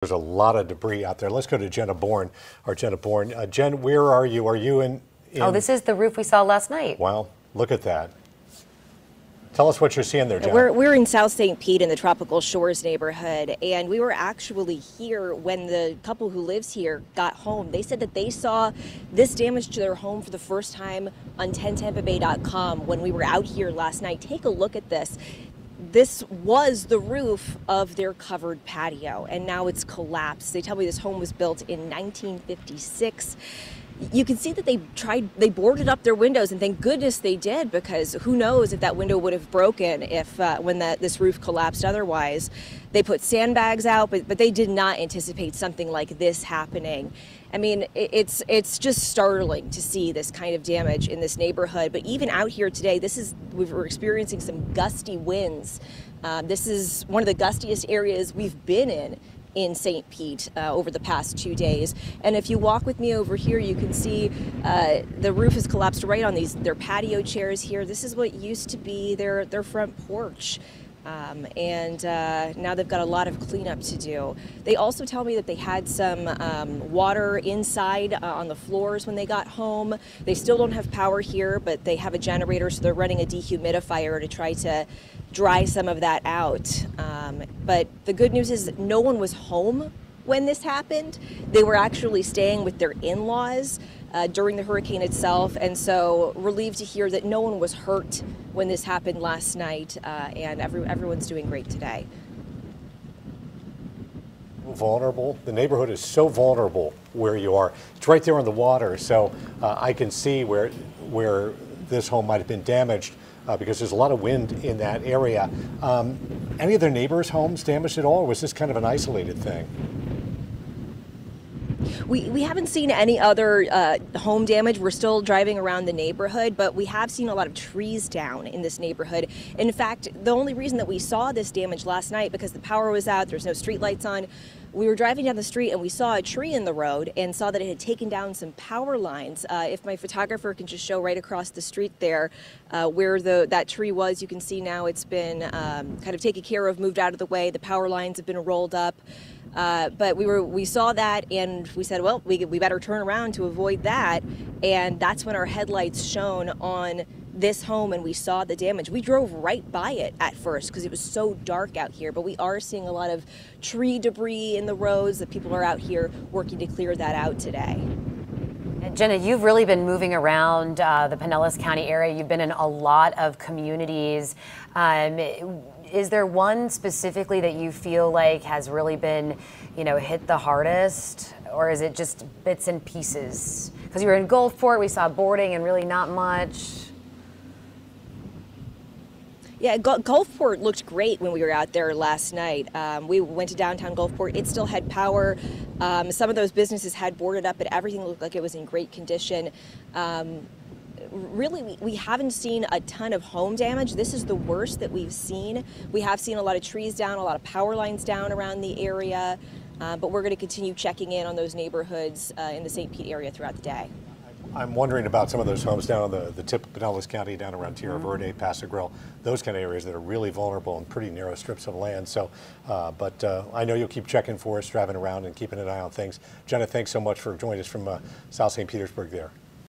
There's a lot of debris out there. Let's go to Jenna Bourne, or Jenna Bourne. Jen, where are you? Are you in? Oh, this is the roof we saw last night. Wow, look at that. Tell us what you're seeing there, Jenna. We're in South St. Pete in the Tropical Shores neighborhood, and we were actually here when the couple who lives here got home. They said that they saw this damage to their home for the first time on 10tampabay.com when we were out here last night. Take a look at this. This was the roof of their covered patio, and now it's collapsed. They tell me this home was built in 1956. You can see that they boarded up their windows, and thank goodness they did, because who knows if that window would have broken if when this roof collapsed otherwise. They put sandbags out, but they did not anticipate something like this happening. I mean, it's just startling to see this kind of damage in this neighborhood. But even out here today, we're experiencing some gusty winds. This is one of the gustiest areas we've been in St. Pete over the past 2 days. And if you walk with me over here, you can see the roof has collapsed right on their patio chairs here. This is what used to be their front porch. Now they've got a lot of cleanup to do. They also tell me that they had some water inside on the floors when they got home. They still don't have power here, but they have a generator, so they're running a dehumidifier to try to dry some of that out. But the good news is no one was home when this happened. They were actually staying with their in-laws during the hurricane itself, and so relieved to hear that no one was hurt when this happened last night, and everyone's doing great today. Vulnerable. The neighborhood is so vulnerable where you are. It's right there on the water, so I can see where this home might have been damaged because there's a lot of wind in that area. Any of their neighbors' homes damaged at all, or was this kind of an isolated thing? We haven't seen any other home damage. We're still driving around the neighborhood, but we have seen a lot of trees down in this neighborhood. In fact, the only reason that we saw this damage last night, because the power was out, there's no street lights on, we were driving down the street and we saw a tree in the road and saw that it had taken down some power lines. If my photographer can just show right across the street there where that tree was, you can see now it's been kind of taken care of, moved out of the way. The power lines have been rolled up. But we saw that and we said, well, we better turn around to avoid that. And that's when our headlights shone on this home and we saw the damage. We drove right by it at first because it was so dark out here, but we are seeing a lot of tree debris in the roads that people are out here working to clear that out today. And Jenna, you've really been moving around the Pinellas County area. You've been in a lot of communities. Is there one specifically that you feel like has really been, hit the hardest, or is it just bits and pieces? Because you were in Gulfport, we saw boarding and really not much. Yeah, Gulfport looked great when we were out there last night. We went to downtown Gulfport. It still had power. Some of those businesses had boarded up, but everything looked like it was in great condition. Really, we haven't seen a ton of home damage. This is the worst that we've seen. We have seen a lot of trees down, a lot of power lines down around the area, but we're going to continue checking in on those neighborhoods in the St. Pete area throughout the day. I'm wondering about some of those homes down on the tip of Pinellas County, down around Tierra Verde, Paso Grill, those kind of areas that are really vulnerable and pretty narrow strips of land. So, but I know you'll keep checking for us, driving around and keeping an eye on things. Jenna, thanks so much for joining us from South St. Petersburg there.